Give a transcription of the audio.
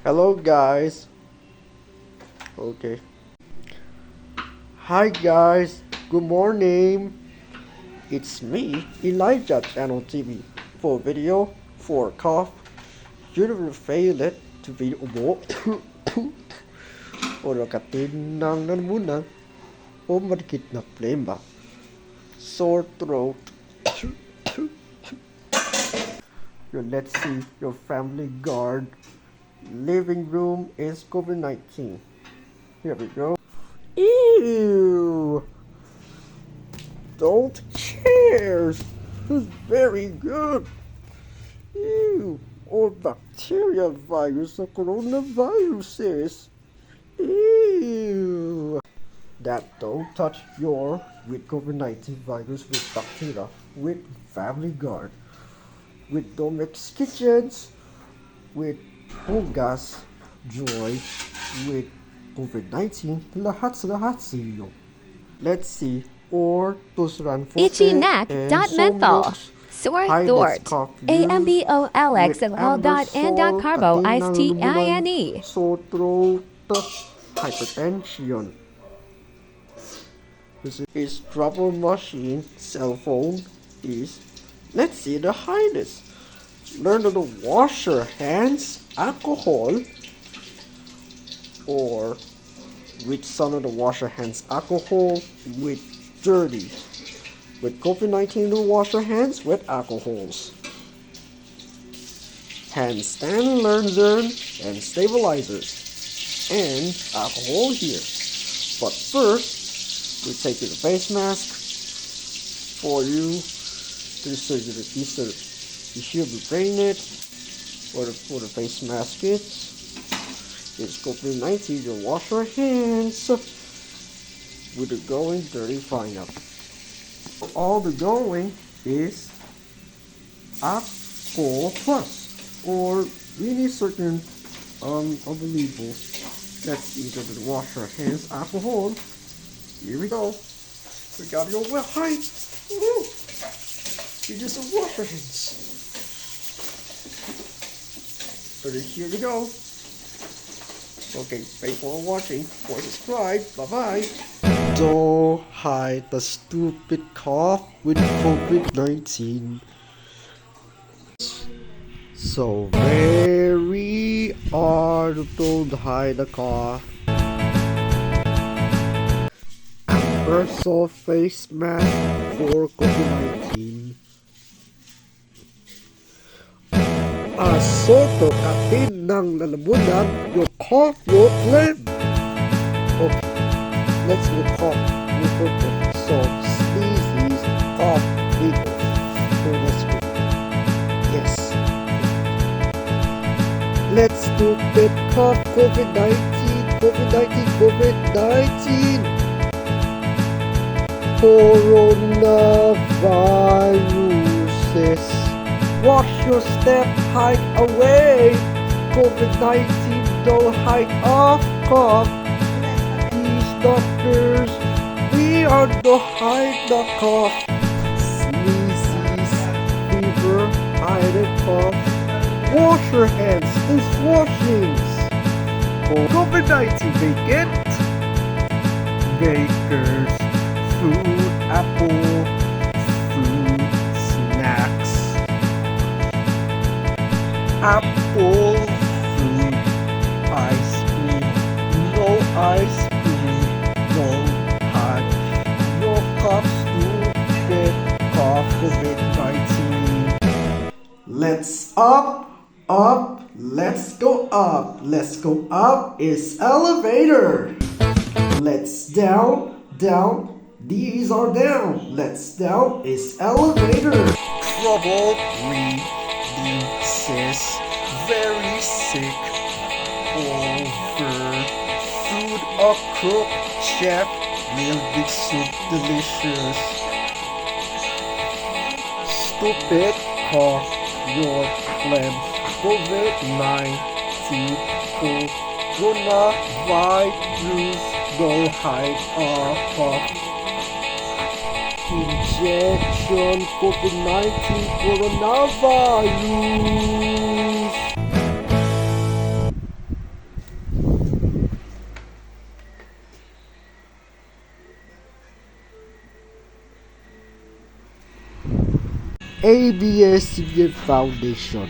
Hello guys. Okay. Hi guys. Good morning. It's me, Elijah Channel TV. For video, for cough, you will fail it to video mo. Ora katinang nan muna. O marikit na plema. Sore throat. Let's see your family guard. Living room is COVID-19. Here we go. Ew! Don't chairs. It's very good. Ew! Or bacteria virus or coronaviruses. Ew! That don't touch your with COVID-19 virus with bacteria with Family Guard with Domex Kitchens with Hugas Joy with COVID-19 lahat sa iyo. Let's see or tusran Itchy neck dot menthol. Sore throat. AMBOLXOL dot and dot carbo iced TINE. Sore throat, hypertension. This is trouble machine. Cell phone is. Let's see the highness. Learn to wash your hands. Alcohol or with some of the wash your hands alcohol with dirty. With COVID-19 to wash your hands with alcohols. Handstand learner and stabilizers. And alcohol here. But first, we take the face mask for you to the you should be bringing it for the face mask it's COVID-19 to wash your hands with the going dirty fine up. All the going is Aqua Plus or really certain unbelievable. Let's either to wash our hands alcohol. Here we go. We got your wet height. Woo! You just wash your hands. But here we go. Okay, thanks for watching. For subscribe. Bye-bye. Don't hide the stupid cough with COVID-19. So very hard to hide the cough. Universal face mask for COVID-19. Soto katin ng lalamunan, your cough will blend. Okay, let's look cough. We put so sneezes, cough, people. So let's go. Yes. Let's do it cough COVID-19, COVID-19, COVID-19. Coronaviruses. Wash your step, hide away. COVID-19, don't hide off cough. These doctors, we are the hide the cough. Sneezes, fever, hide the cough. Wash your hands, these washings. COVID-19 vacant. Bakers, food, apple, food, snacks. Apple, fruit, ice cream, no ice cream, no hot, no cough, stupid cough, COVID-19. Let's up, let's go up. Let's go up is elevator. Let's down, these are down. Let's down is elevator. Trouble, releases, very sick, over, food or cook, chef, real big soup, delicious. Stupid cough, your phlegm, COVID-19, coronavirus, go hide off cough. Injection COVID-19 coronavirus. ABS-CBN Foundation.